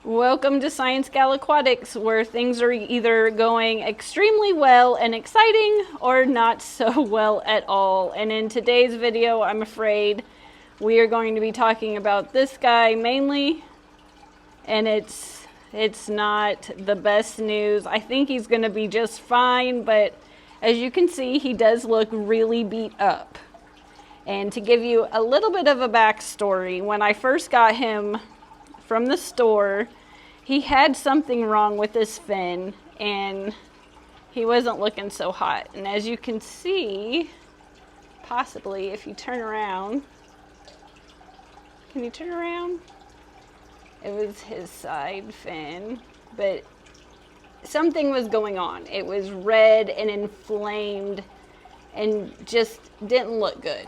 Welcome to Science Gal Aquatics, where things are either going extremely well and exciting or not so well at all. And in today's video, I'm afraid we are going to be talking about this guy mainly, and it's not the best news. I think he's going to be just fine, but as you can see, he does look really beat up. And to give you a little bit of a backstory, when I first got him from the store, he had something wrong with his fin and he wasn't looking so hot. And as you can see, possibly if you turn around, can you turn around? It was his side fin, but something was going on. It was red and inflamed and just didn't look good.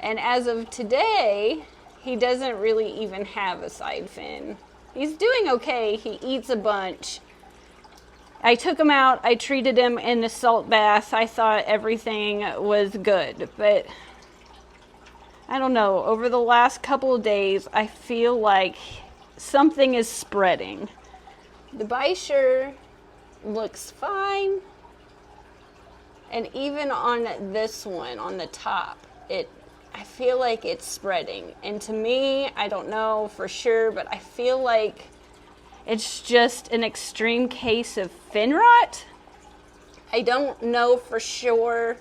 And as of today, he doesn't really even have a side fin. He's doing okay. He eats a bunch. I took him out. I treated him in the salt bath. I thought everything was good. But I don't know. Over the last couple of days, I feel like something is spreading. The Bisher looks fine. And even on this one, on the top, I feel like it's spreading. And to me, I don't know for sure, but I feel like it's just an extreme case of fin rot. I don't know for sure.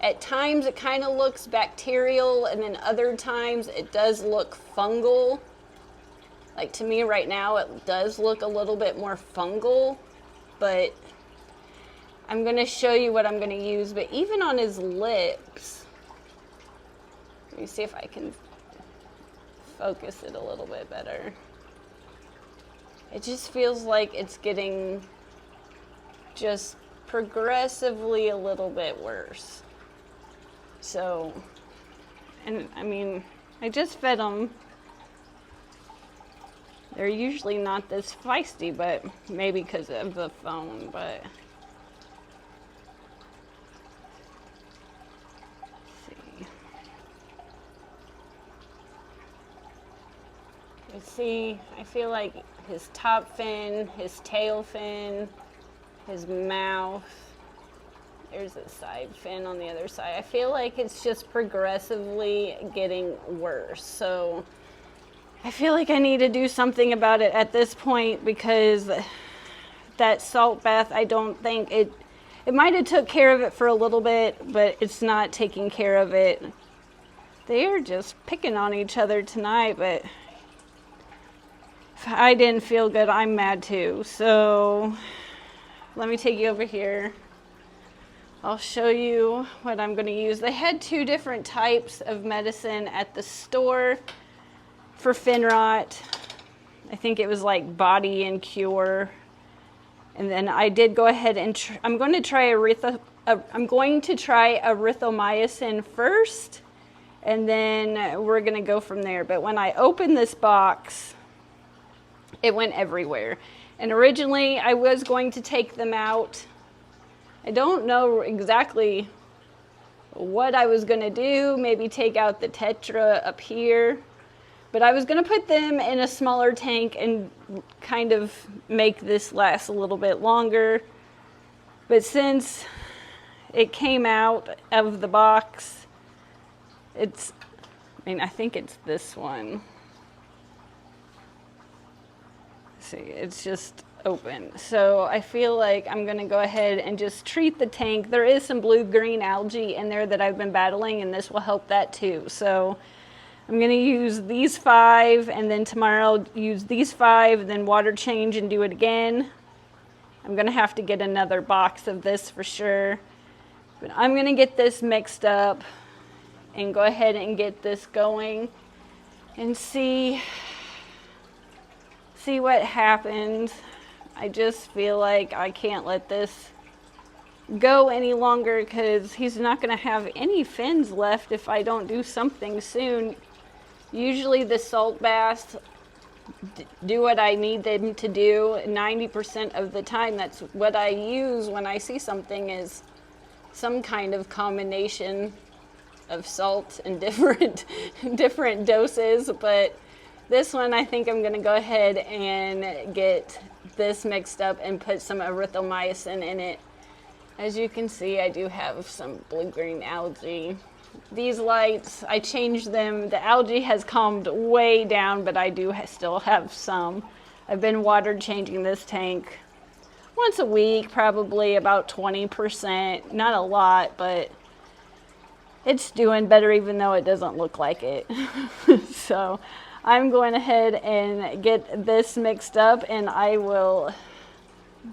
At times it kind of looks bacterial, and then other times it does look fungal. Like to me right now, it does look a little bit more fungal, but I'm going to show you what I'm going to use. But even on his lips, let me see if I can focus it a little bit better. It just feels like it's getting just progressively a little bit worse. So, and I mean, I just fed them. They're usually not this feisty, but maybe because of the phone, but see, I feel like his top fin, his tail fin, his mouth, there's a side fin on the other side. I feel like it's just progressively getting worse. So I feel like I need to do something about it at this point, because that salt bath, I don't think it might have took care of it for a little bit, but it's not taking care of it. They are just picking on each other tonight, but if I didn't feel good, I'm mad too. So let me take you over here. I'll show you what I'm going to use. They had two different types of medicine at the store for fin rot. I think it was like Body and Cure. And then I did go ahead and I'm going to try erythromycin first, and then we're going to go from there. But when I opened this box, it went everywhere. And originally I was going to take them out. I don't know exactly what I was going to do. Maybe take out the Tetra up here. But I was going to put them in a smaller tank and kind of make this last a little bit longer. But since it came out of the box, I think it's this one. See, it's just open. So I feel like I'm going to go ahead and just treat the tank. There is some blue-green algae in there that I've been battling, and this will help that too. So I'm going to use these 5, and then tomorrow I'll use these 5, then water change and do it again. I'm going to have to get another box of this for sure. But I'm going to get this mixed up and go ahead and get this going and see what happens. I just feel like I can't let this go any longer, because he's not going to have any fins left if I don't do something soon. Usually the salt baths do what I need them to do 90% of the time. That's what I use when I see something, is some kind of combination of salt and different doses, but This one, I think I'm going to go ahead and get this mixed up and put some erythromycin in it. As you can see, I do have some blue-green algae. These lights, I changed them. The algae has calmed way down, but I do still have some. I've been water changing this tank once a week, probably about 20%. Not a lot, but it's doing better even though it doesn't look like it. So I'm going ahead and get this mixed up, and I will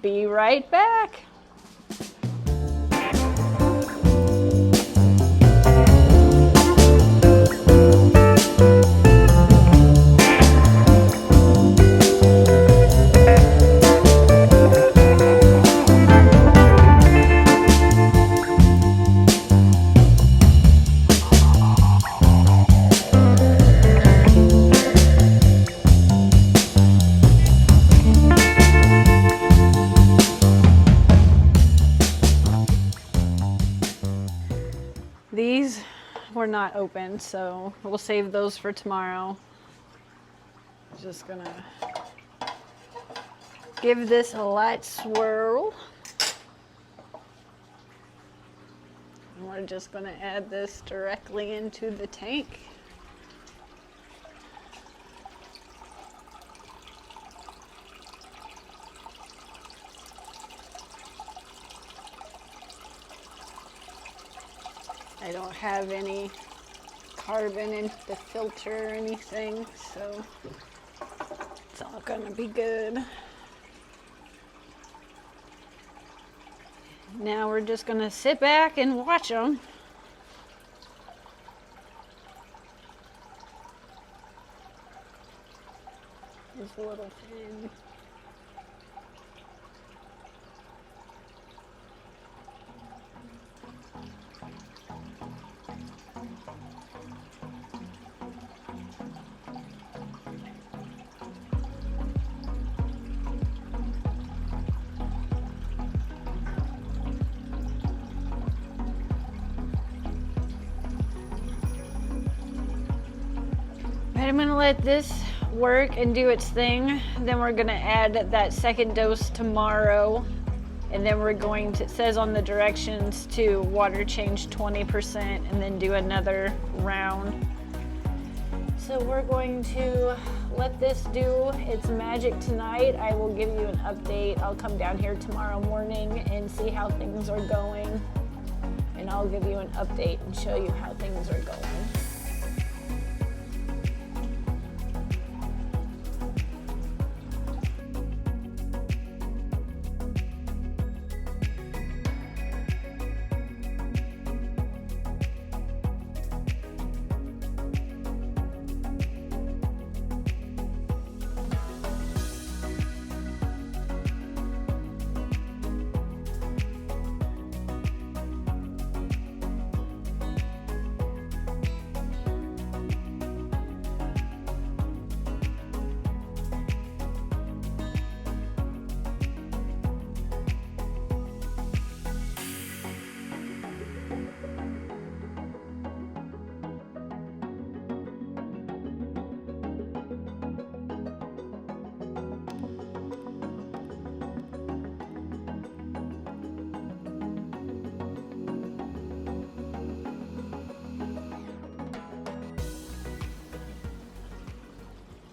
be right back. These were not open, so we'll save those for tomorrow. Just gonna give this a light swirl. And we're just gonna add this directly into the tank. I don't have any carbon in the filter or anything, so it's all gonna be good. Now we're just gonna sit back and watch them. This little fin. I'm gonna let this work and do its thing. Then we're gonna add that second dose tomorrow. And then we're going to, it says on the directions to water change 20% and then do another round. So we're going to let this do its magic tonight. I will give you an update. I'll come down here tomorrow morning and see how things are going. And I'll give you an update and show you how things are going.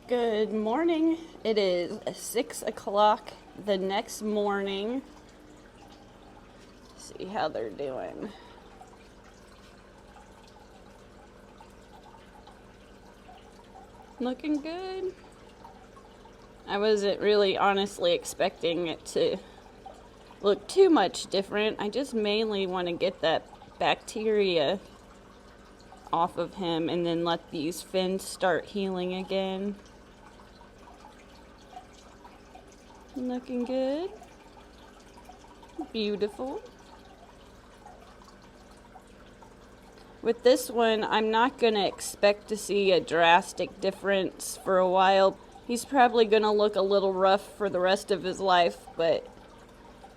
Good morning. It is 6 o'clock the next morning. See how they're doing. Looking good. I wasn't really honestly expecting it to look too much different. I just mainly want to get that bacteria off of him and then let these fins start healing again. Looking good. Beautiful. With this one, I'm not going to expect to see a drastic difference for a while. He's probably going to look a little rough for the rest of his life, but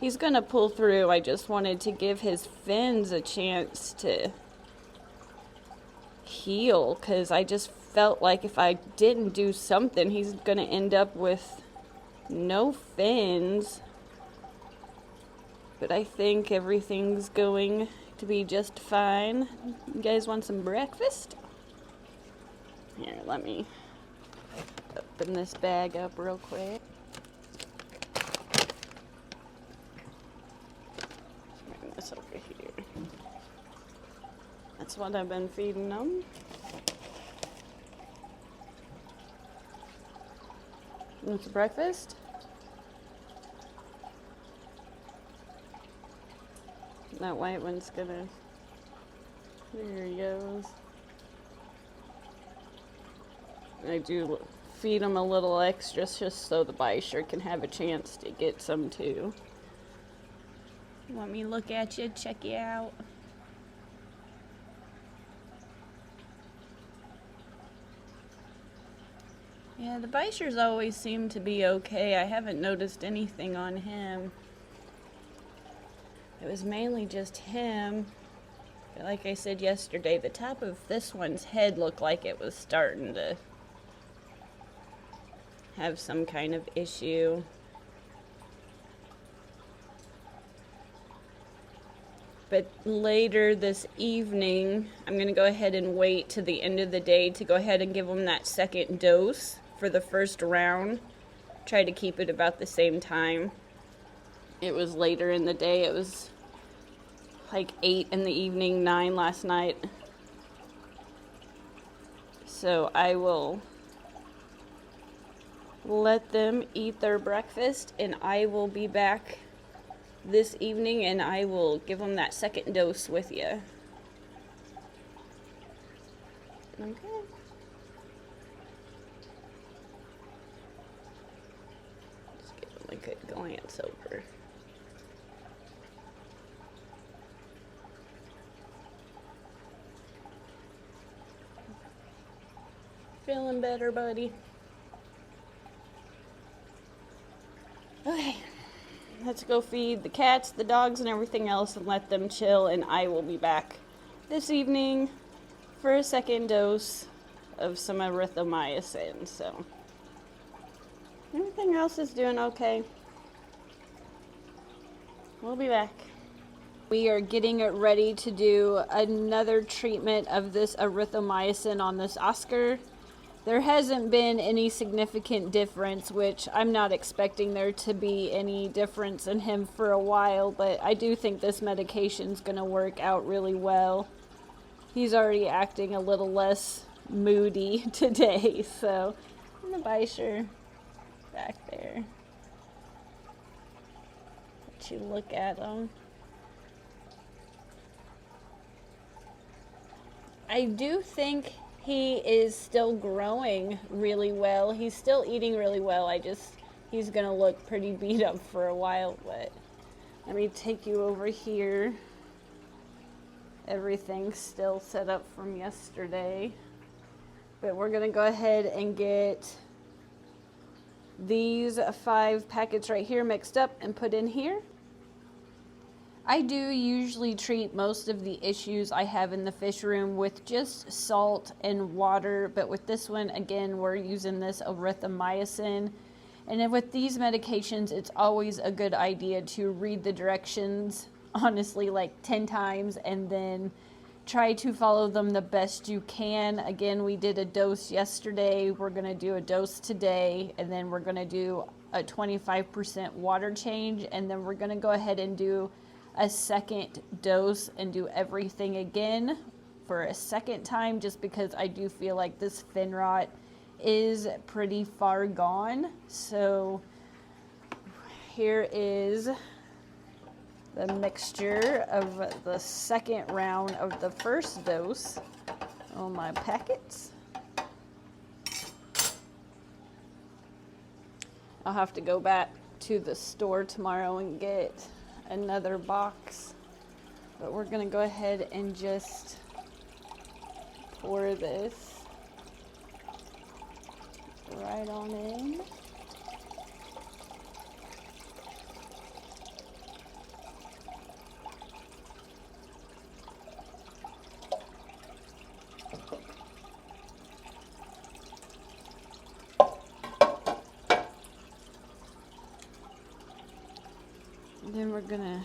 he's going to pull through. I just wanted to give his fins a chance to heal, because I just felt like if I didn't do something, he's gonna end up with no fins. But I think everything's going to be just fine. You guys want some breakfast? Here, let me open this bag up real quick. Bring this over here. That's what I've been feeding them. Want some breakfast? That white one's gonna... There he goes. I do feed him a little extra just so the Bisher can have a chance to get some too. Want me to look at you, check you out? Yeah, the Bishers always seem to be okay. I haven't noticed anything on him. It was mainly just him. But like I said yesterday, the top of this one's head looked like it was starting to have some kind of issue. But later this evening, I'm going to go ahead and wait to the end of the day to go ahead and give them that second dose for the first round. Try to keep it about the same time. It was later in the day. It was like 8 in the evening, 9 last night. So I will let them eat their breakfast, and I will be back this evening and I will give them that second dose with you. Okay. Let's give them a good glance over. Feeling better, buddy? Okay. Let's go feed the cats, the dogs, and everything else and let them chill, and I will be back this evening for a second dose of some erythromycin. So everything else is doing okay. We'll be back. We are getting it ready to do another treatment of this erythromycin on this Oscar. There hasn't been any significant difference, which I'm not expecting there to be any difference in him for a while, but I do think this medication's going to work out really well. He's already acting a little less moody today, so I'm the Bisher back there. Let you look at him. I do think he is still growing really well. He's still eating really well. He's gonna look pretty beat up for a while, but let me take you over here. Everything's still set up from yesterday. But we're gonna go ahead and get these 5 packets right here mixed up and put in here. I do usually treat most of the issues I have in the fish room with just salt and water, but with this one, again, we're using this erythromycin. And then with these medications, it's always a good idea to read the directions, honestly, like 10 times, and then try to follow them the best you can. Again, we did a dose yesterday, we're gonna do a dose today, and then we're gonna do a 25% water change, and then we're gonna go ahead and do a second dose and do everything again for a second time, just because I do feel like this fin rot is pretty far gone. So here is the mixture of the second round of the first dose on my packets. I'll have to go back to the store tomorrow and get another box, but we're gonna go ahead and just pour this right on in. Then we're gonna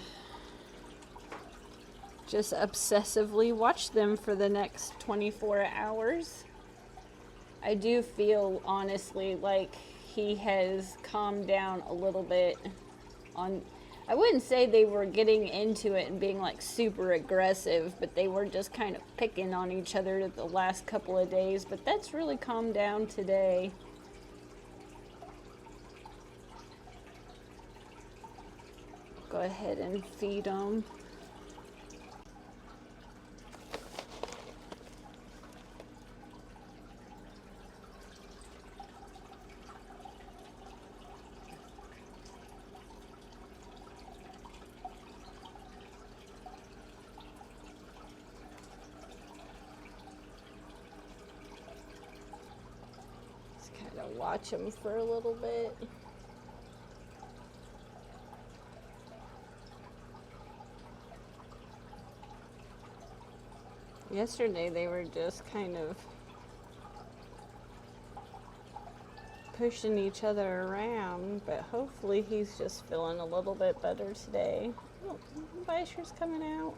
just obsessively watch them for the next 24 hours. I do feel, honestly, like he has calmed down a little bit on... I wouldn't say they were getting into it and being like super aggressive, but they were just kind of picking on each other the last couple of days, but that's really calmed down today. Go ahead and feed them. Watch them for a little bit. Yesterday they were just kind of pushing each other around, but hopefully he's just feeling a little bit better today. Oh, Bisher's coming out.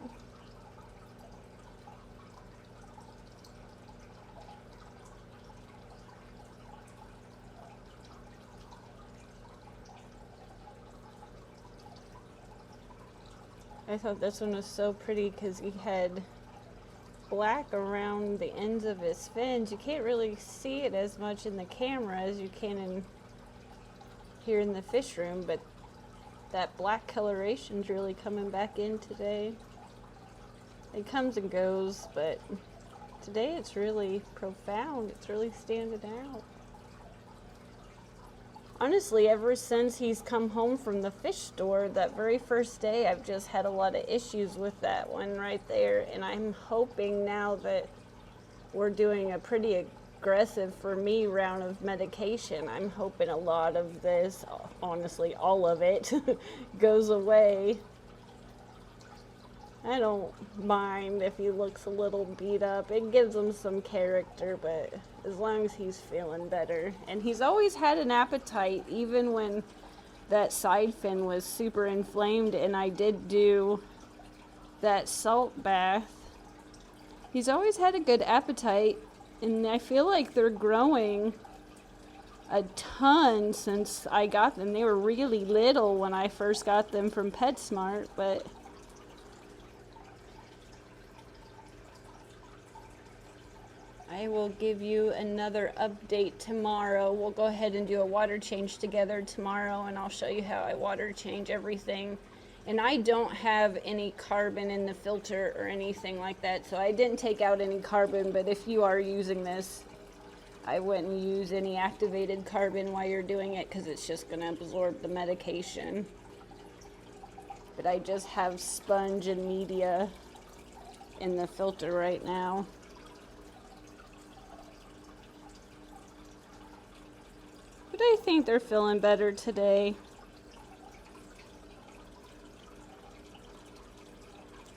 I thought this one was so pretty because he had black around the ends of his fins. You can't really see it as much in the camera as you can in here in the fish room, but that black coloration's really coming back in today. It comes and goes, but today it's really profound. It's really standing out. Honestly, ever since he's come home from the fish store, that very first day, I've just had a lot of issues with that one right there. And I'm hoping now that we're doing a pretty aggressive, for me, round of medication. I'm hoping a lot of this, honestly, all of it, goes away. I don't mind if he looks a little beat up. It gives him some character, but as long as he's feeling better. And he's always had an appetite, even when that side fin was super inflamed and I did do that salt bath. He's always had a good appetite, and I feel like they're growing a ton since I got them. They were really little when I first got them from PetSmart, but I will give you another update tomorrow. We'll go ahead and do a water change together tomorrow, and I'll show you how I water change everything. And I don't have any carbon in the filter or anything like that, so I didn't take out any carbon, but if you are using this, I wouldn't use any activated carbon while you're doing it because it's just going to absorb the medication. But I just have sponge and media in the filter right now. But I think they're feeling better today.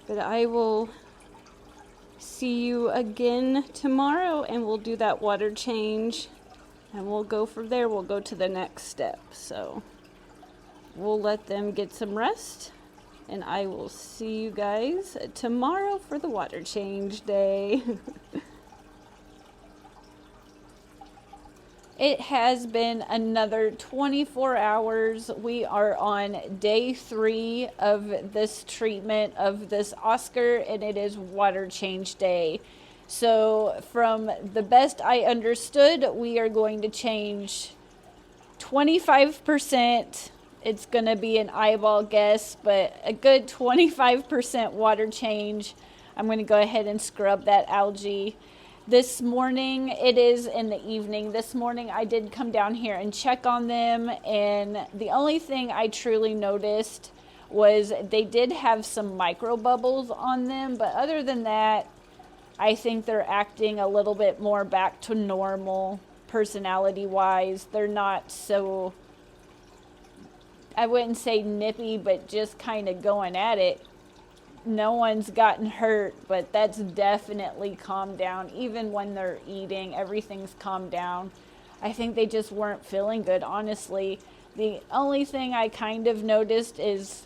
But I will see you again tomorrow and we'll do that water change. And we'll go from there. We'll go to the next step. So we'll let them get some rest. And I will see you guys tomorrow for the water change day. It has been another 24 hours. We are on day 3 of this treatment of this Oscar, and it is water change day. So from the best I understood, we are going to change 25%. It's going to be an eyeball guess, but a good 25% water change. I'm going to go ahead and scrub that algae. This morning, it is in the evening. This morning, I did come down here and check on them, and the only thing I truly noticed was they did have some micro bubbles on them, but other than that, I think they're acting a little bit more back to normal personality-wise. They're not so, I wouldn't say nippy, but just kind of going at it. No one's gotten hurt, but that's definitely calmed down. Even when they're eating, everything's calmed down. I think they just weren't feeling good, honestly. The only thing I kind of noticed is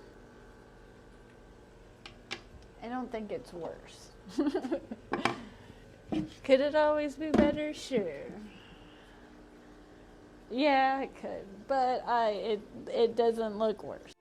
I don't think it's worse. Could it always be better? Sure. Yeah, it could, but it doesn't look worse.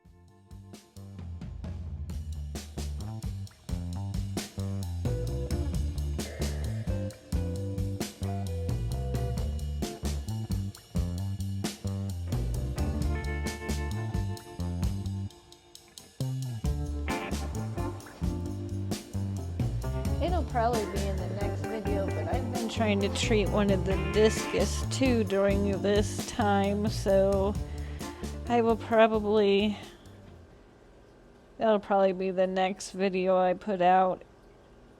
It'll probably be in the next video, but I've been trying to treat one of the discus too during this time, so I will probably, that'll probably be the next video I put out,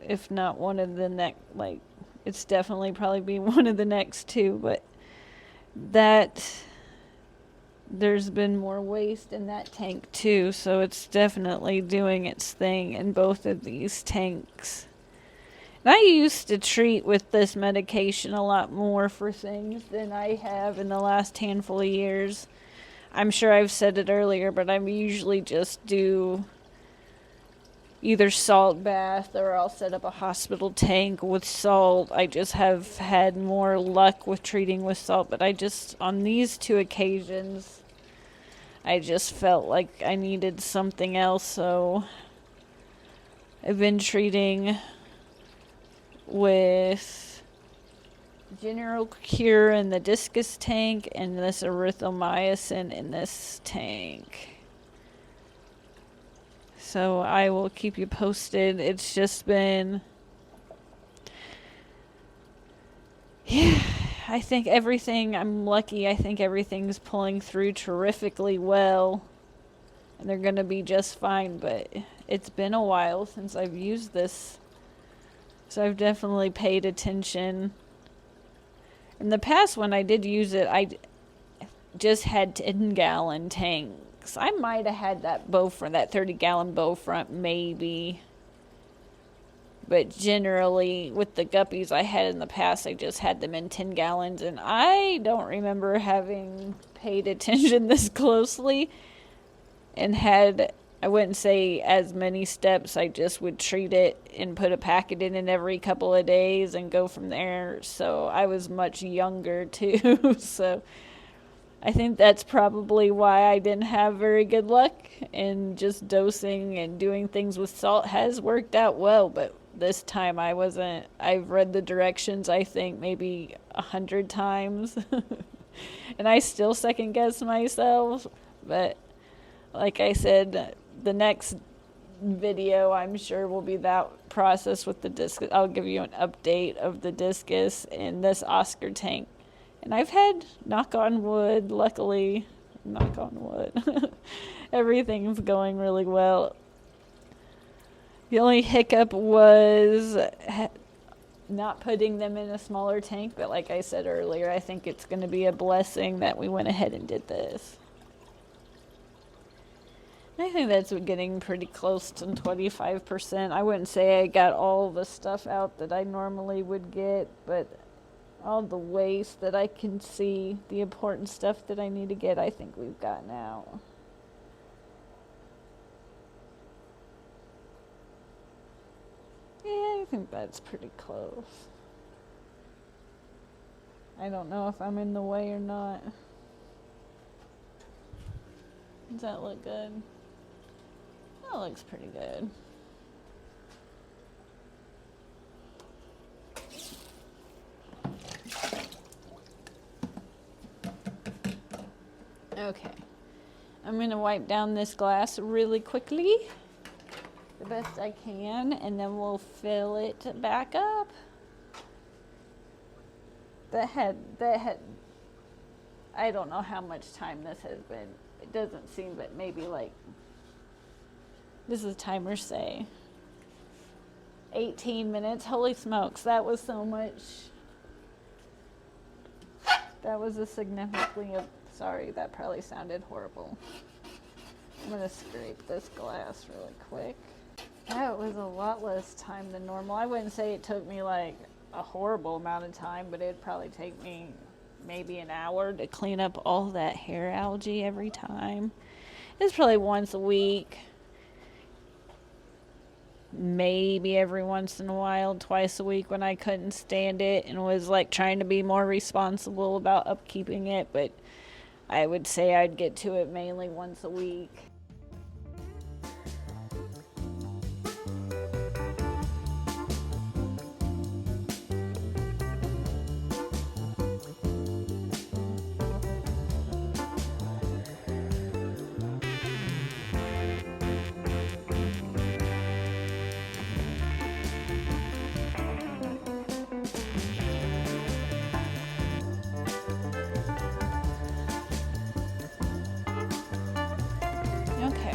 if not one of the next, like, it's definitely probably be one of the next two, but that, there's been more waste in that tank too, so it's definitely doing its thing in both of these tanks. And I used to treat with this medication a lot more for things than I have in the last handful of years. I'm sure I've said it earlier, but I usually just do either salt bath or I'll set up a hospital tank with salt. I just have had more luck with treating with salt, but I just, on these two occasions, I just felt like I needed something else, so I've been treating with general cure in the discus tank and this erythromycin in this tank. So I will keep you posted. It's just been, yeah, I think everything, I'm lucky, I think everything's pulling through terrifically well. And they're going to be just fine, but it's been a while since I've used this. So I've definitely paid attention. In the past, when I did use it, I just had 10-gallon tanks. I might have had that bow front, that 30-gallon bow front, maybe. But generally, with the guppies I had in the past, I just had them in 10 gallons. And I don't remember having paid attention this closely and had, I wouldn't say as many steps. I just would treat it and put a packet in it every couple of days and go from there. So I was much younger too. So I think that's probably why I didn't have very good luck. And just dosing and doing things with salt has worked out well. But this time I've read the directions, I think maybe 100 times. And I still second guess myself. But like I said, the next video I'm sure will be that process with the discus. I'll give you an update of the discus in this Oscar tank. And I've had, knock on wood, luckily, knock on wood, everything's going really well. The only hiccup was not putting them in a smaller tank, but like I said earlier, I think it's going to be a blessing that we went ahead and did this. I think that's getting pretty close to 25%. I wouldn't say I got all the stuff out that I normally would get, but all the waste that I can see, the important stuff that I need to get, I think we've gotten out. Yeah, I think that's pretty close. I don't know if I'm in the way or not. Does that look good? That looks pretty good. Okay. I'm going to wipe down this glass really quickly, the best I can, and then we'll fill it back up. That had, I don't know how much time this has been. It doesn't seem, but maybe like, this is timer say 18 minutes. Holy smokes, that was so much. That was a significantly, sorry, that probably sounded horrible. I'm gonna scrape this glass really quick. That was a lot less time than normal. I wouldn't say it took me like a horrible amount of time, but it'd probably take me maybe an hour to clean up all that hair algae every time. It's probably once a week. maybe every once in a while, twice a week when I couldn't stand it and was like trying to be more responsible about upkeeping it, but I would say I'd get to it mainly once a week. Okay.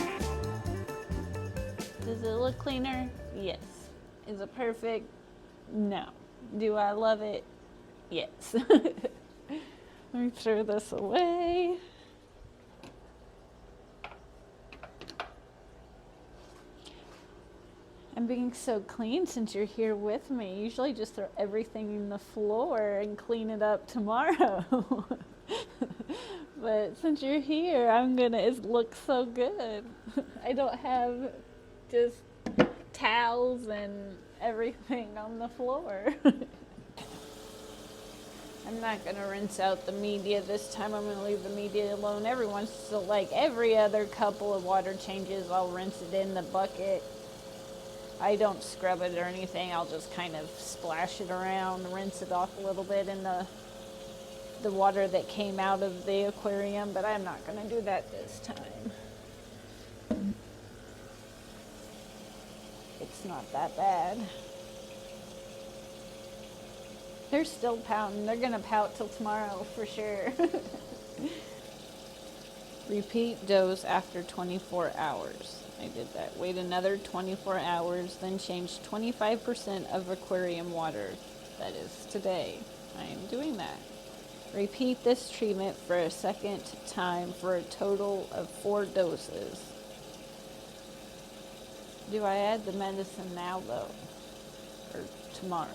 Does it look cleaner? Yes. Is it perfect? No. Do I love it? Yes. Let me throw this away. I'm being so clean since you're here with me. Usually just throw everything in the floor and clean it up tomorrow. But since you're here, it looks so good. I don't have just towels and everything on the floor. I'm not gonna rinse out the media this time. I'm gonna leave the media alone. Every other couple of water changes, I'll rinse it in the bucket. I don't scrub it or anything. I'll just kind of splash it around, rinse it off a little bit in the water that came out of the aquarium, but I'm not going to do that this time. It's not that bad. They're still pouting. They're going to pout till tomorrow for sure. Repeat dose after 24 hours. I did that. Wait another 24 hours, then change 25% of aquarium water. That is today. I am doing that. Repeat this treatment for a second time for a total of 4 doses. Do I add the medicine now though? Or tomorrow?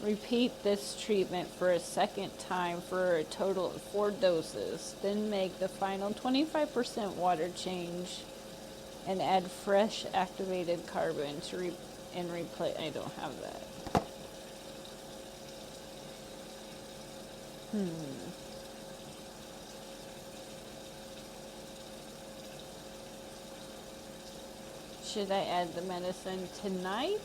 Repeat this treatment for a second time for a total of 4 doses. Then make the final 25% water change and add fresh activated carbon to replace. I don't have that. Should I add the medicine tonight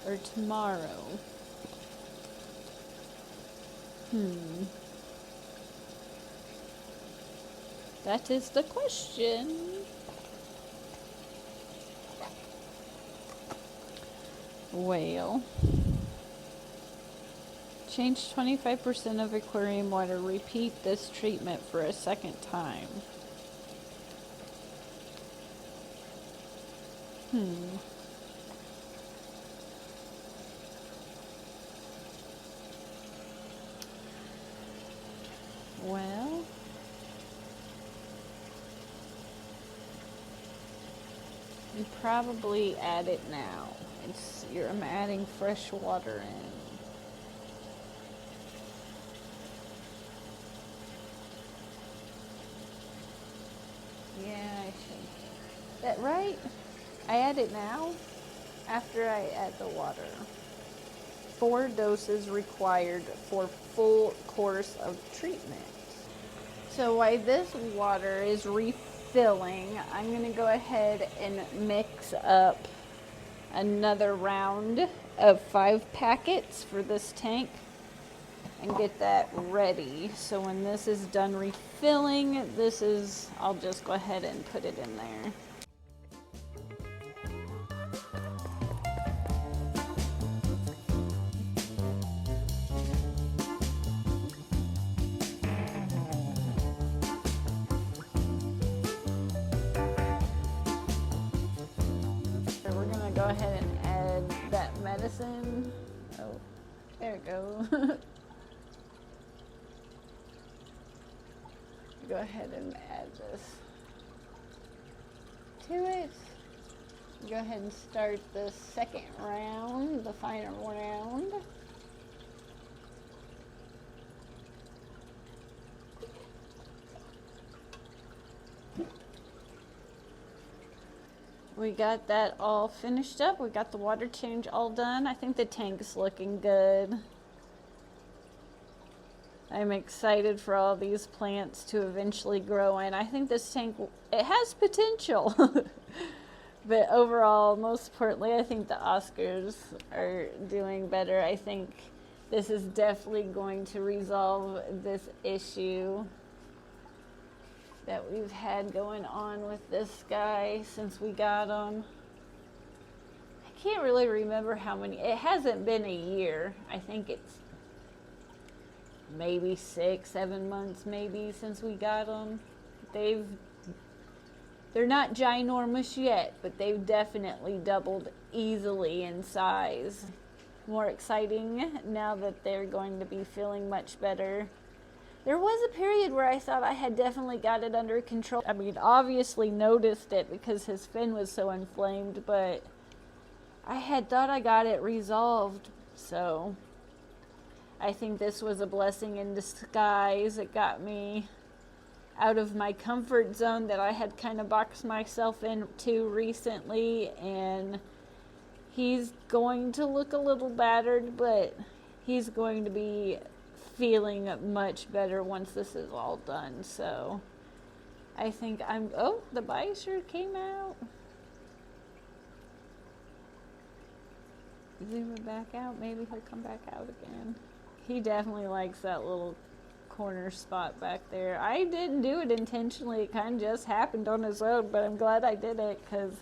or tomorrow? That is the question. Well, change 25% of aquarium water. Repeat this treatment for a second time. Well, you probably add it now. I'm adding fresh water in. Yeah, I should. That right? I add it now after I add the water. 4 doses required for full course of treatment. So while this water is refilling, I'm going to go ahead and mix up another round of 5 packets for this tank and get that ready. So when this is done refilling, I'll just go ahead and put it in there. Go ahead and add that medicine. Oh, there we go. Go ahead and add this to it. Go ahead and start the second round, the final round. We got that all finished up. We got the water change all done. I think the tank's looking good. I'm excited for all these plants to eventually grow in. I think this tank, it has potential. But overall, most importantly, I think the Oscars are doing better. I think this is definitely going to resolve this issue that we've had going on with this guy since we got him. I can't really remember how many. It hasn't been a year. I think it's maybe 6-7 months maybe since we got them. They're not ginormous yet, but they've definitely doubled easily in size. More exciting now that they're going to be feeling much better. There was a period where I thought I had definitely got it under control. I mean, obviously noticed it because his fin was so inflamed, but I had thought I got it resolved. So I think this was a blessing in disguise. It got me out of my comfort zone that I had kind of boxed myself into recently, and he's going to look a little battered, but he's going to be feeling much better once this is all done. So I think oh, the bison came out. Zoom it back out, maybe he'll come back out again. He definitely likes that little corner spot back there. I didn't do it intentionally, it kind of just happened on his own, but I'm glad I did it because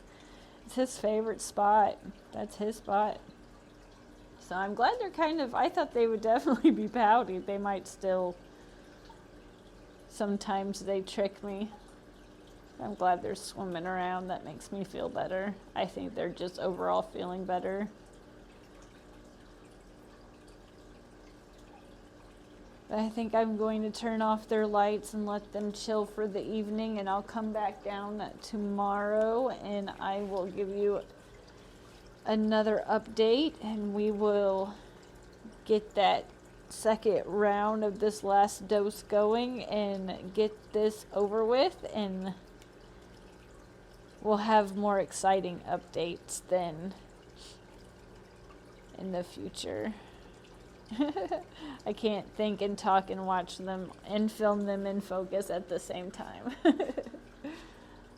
it's his favorite spot. That's his spot. So I'm glad they're kind of, I thought they would definitely be pouty. They might still, sometimes they trick me. I'm glad they're swimming around. That makes me feel better. I think they're just overall feeling better. I think I'm going to turn off their lights and let them chill for the evening, and I'll come back down tomorrow and I will give you another update, and we will get that second round of this last dose going and get this over with, and we'll have more exciting updates then in the future. I can't think and talk and watch them and film them in focus at the same time.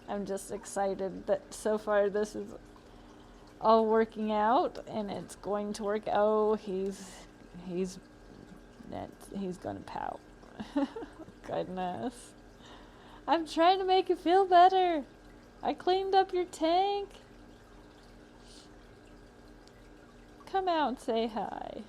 I'm just excited that so far this is all working out, and it's going to work. Oh, he's gonna pout. Goodness. I'm trying to make it feel better. I cleaned up your tank. Come out and say hi.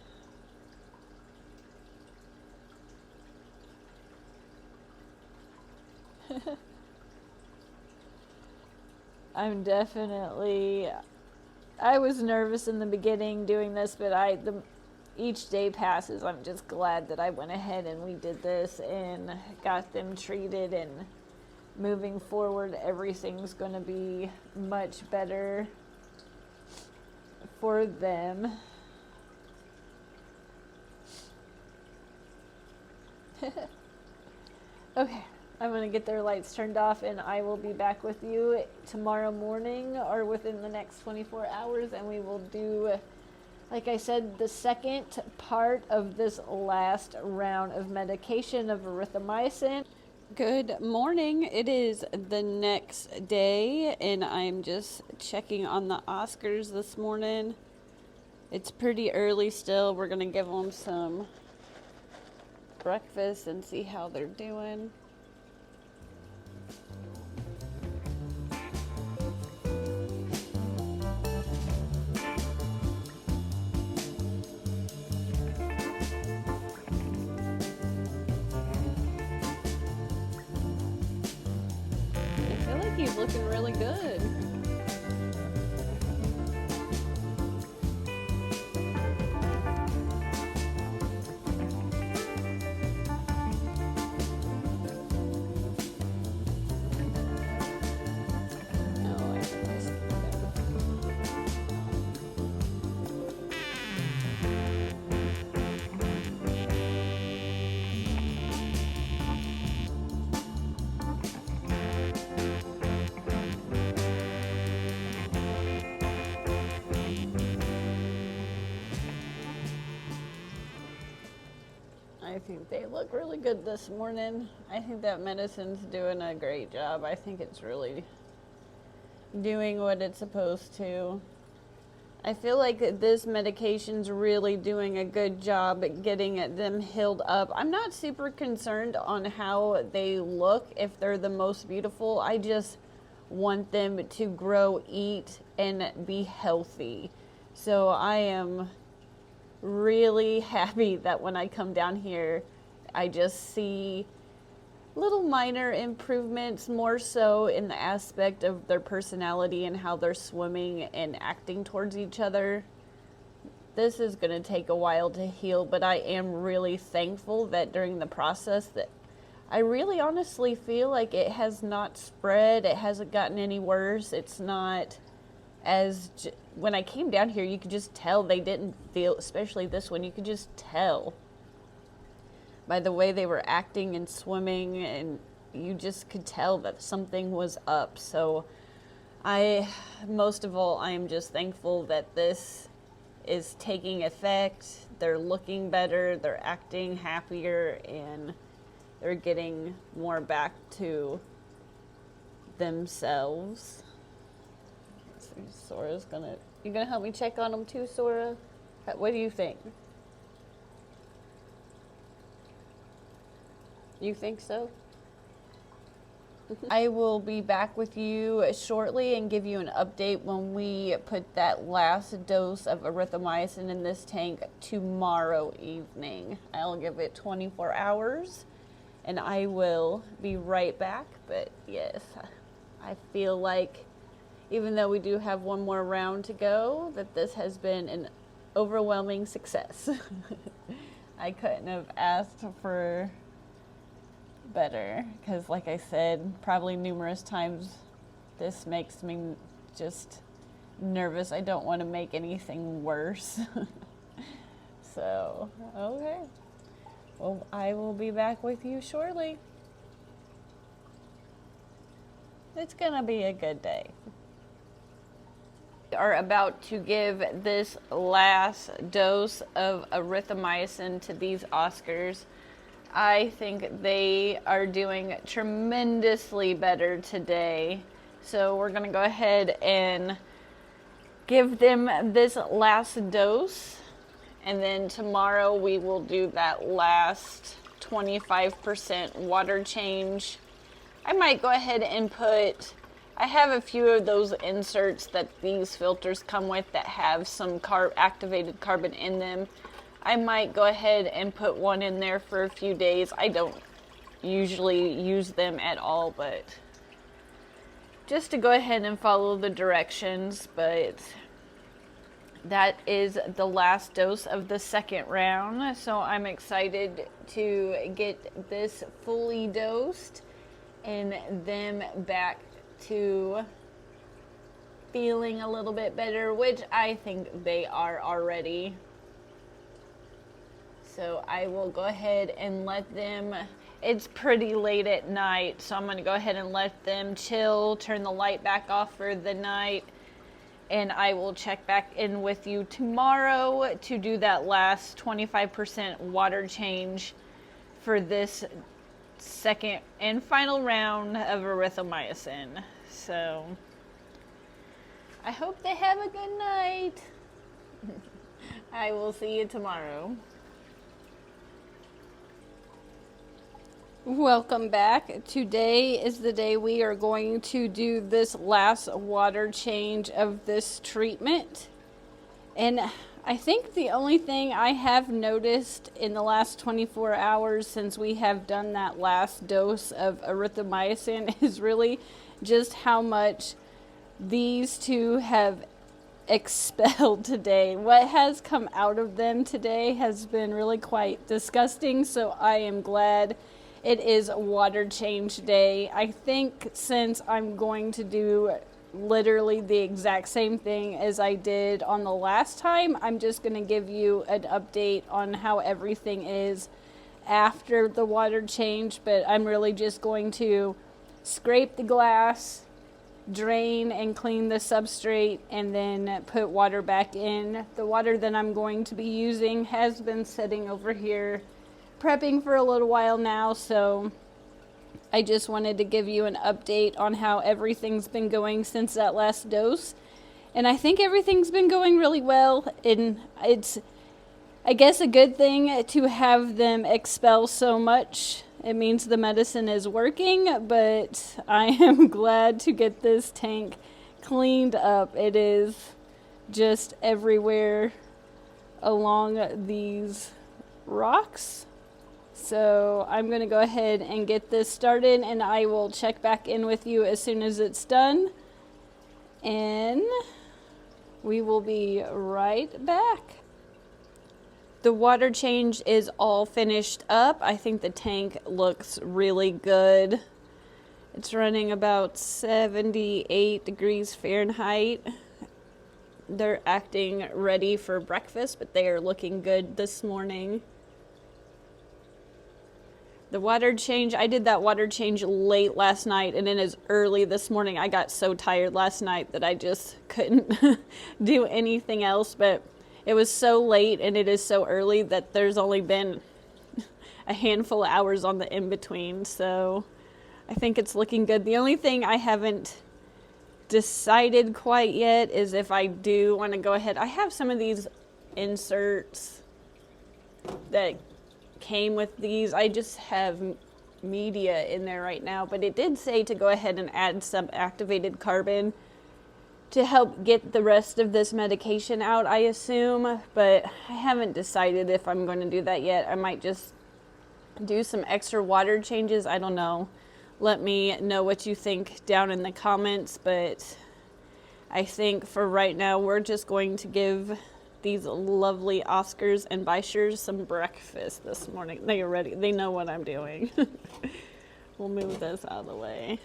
I was nervous in the beginning doing this, but each day passes, I'm just glad that I went ahead and we did this and got them treated, and moving forward everything's going to be much better for them. Okay. I'm going to get their lights turned off, and I will be back with you tomorrow morning or within the next 24 hours, and we will do, like I said, the second part of this last round of medication of erythromycin. Good morning. It is the next day, and I'm just checking on the Oscars this morning. It's pretty early still. We're going to give them some breakfast and see how they're doing. He's looking really good. I think they look really good this morning. I think that medicine's doing a great job. I think it's really doing what it's supposed to. I feel like this medication's really doing a good job at getting them healed up. I'm not super concerned on how they look, if they're the most beautiful. I just want them to grow, eat, and be healthy. So I am really happy that when I come down here, I just see little minor improvements, more so in the aspect of their personality and how they're swimming and acting towards each other. This is going to take a while to heal, but I am really thankful that during the process that I really honestly feel like it has not spread. It hasn't gotten any worse. It's not as when I came down here, you could just tell they didn't feel, especially this one, you could just tell by the way they were acting and swimming, and you just could tell that something was up. So most of all, I am just thankful that this is taking effect. They're looking better, they're acting happier, and they're getting more back to themselves. Sora's you gonna help me check on them too, Sora? What do you think? You think so? I will be back with you shortly and give you an update when we put that last dose of erythromycin in this tank tomorrow evening. I'll give it 24 hours and I will be right back. But yes, I feel like even though we do have one more round to go, that this has been an overwhelming success. I couldn't have asked for better, because like I said probably numerous times, this makes me just nervous. I don't want to make anything worse. So okay, well, I will be back with you shortly. It's gonna be a good day. We are about to give this last dose of erythromycin to these Oscars. I think they are doing tremendously better today. So we're going to go ahead and give them this last dose. And then tomorrow we will do that last 25% water change. I might go ahead and I have a few of those inserts that these filters come with that have some activated carbon in them. I might go ahead and put one in there for a few days. I don't usually use them at all, but just to go ahead and follow the directions. But that is the last dose of the second round. So I'm excited to get this fully dosed and them back to feeling a little bit better, which I think they are already. So I will go ahead and let them, it's pretty late at night, so I'm going to go ahead and let them chill, turn the light back off for the night, and I will check back in with you tomorrow to do that last 25% water change for this second and final round of erythromycin. So I hope they have a good night. I will see you tomorrow. Welcome back. Today is the day we are going to do this last water change of this treatment. And I think the only thing I have noticed in the last 24 hours since we have done that last dose of erythromycin is really just how much these two have expelled today. What has come out of them today has been really quite disgusting, so I am glad it is water change day. I think since I'm going to do literally the exact same thing as I did on the last time, I'm just going to give you an update on how everything is after the water change. But I'm really just going to scrape the glass, drain and clean the substrate, and then put water back in. The water that I'm going to be using has been sitting over here prepping for a little while now, so I just wanted to give you an update on how everything's been going since that last dose. And I think everything's been going really well, and it's, I guess, a good thing to have them expel so much. It means the medicine is working, but I am glad to get this tank cleaned up. It is just everywhere along these rocks. So I'm going to go ahead and get this started, and I will check back in with you as soon as it's done. And we will be right back. The water change is all finished up. I think the tank looks really good. It's running about 78 degrees Fahrenheit. They're acting ready for breakfast, but they are looking good this morning. The water change, I did that water change late last night, and it is early this morning. I got so tired last night that I just couldn't do anything else, but it was so late and it is so early that there's only been a handful of hours on the in-between, so I think it's looking good. The only thing I haven't decided quite yet is if I do want to go ahead. I have some of these inserts that came with these. I just have media in there right now, but it did say to go ahead and add some activated carbon to help get the rest of this medication out, I assume, but I haven't decided if I'm going to do that yet. I might just do some extra water changes. I don't know. Let me know what you think down in the comments, but I think for right now we're just going to give these lovely Oscars and Bichers some breakfast this morning. They are ready. They know what I'm doing. We'll move this out of the way.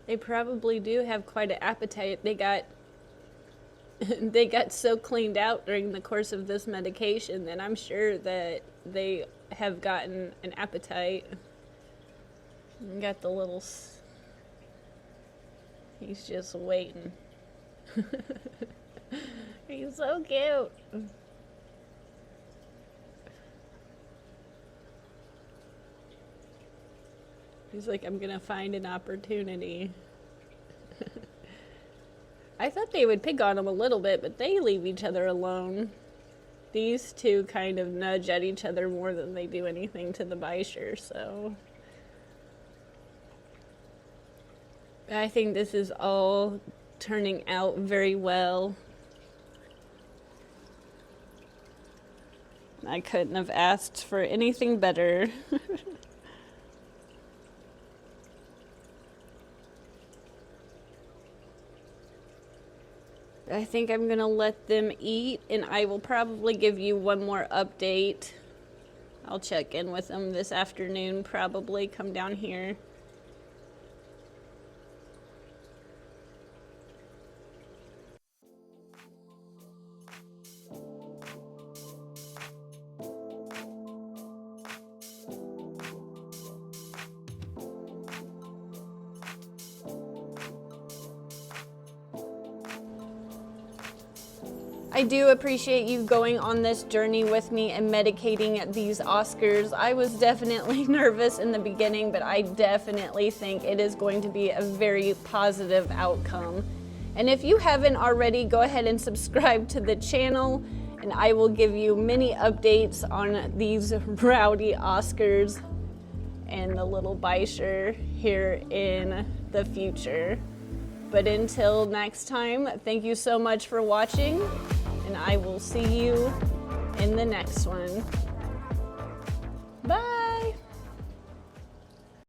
They probably do have quite an appetite. They got so cleaned out during the course of this medication that I'm sure that they have gotten an appetite. Got the little... He's just waiting. He's so cute. He's like, I'm gonna find an opportunity. I thought they would pick on him a little bit, but they leave each other alone. These two kind of nudge at each other more than they do anything to the Bichir, so... I think this is all turning out very well. I couldn't have asked for anything better. I think I'm gonna let them eat, and I will probably give you one more update. I'll check in with them this afternoon, probably come down here. I do appreciate you going on this journey with me and medicating these Oscars. I was definitely nervous in the beginning, but I definitely think it is going to be a very positive outcome. And if you haven't already, go ahead and subscribe to the channel, and I will give you many updates on these rowdy Oscars and the little Bichir here in the future. But until next time, thank you so much for watching, and I will see you in the next one. Bye!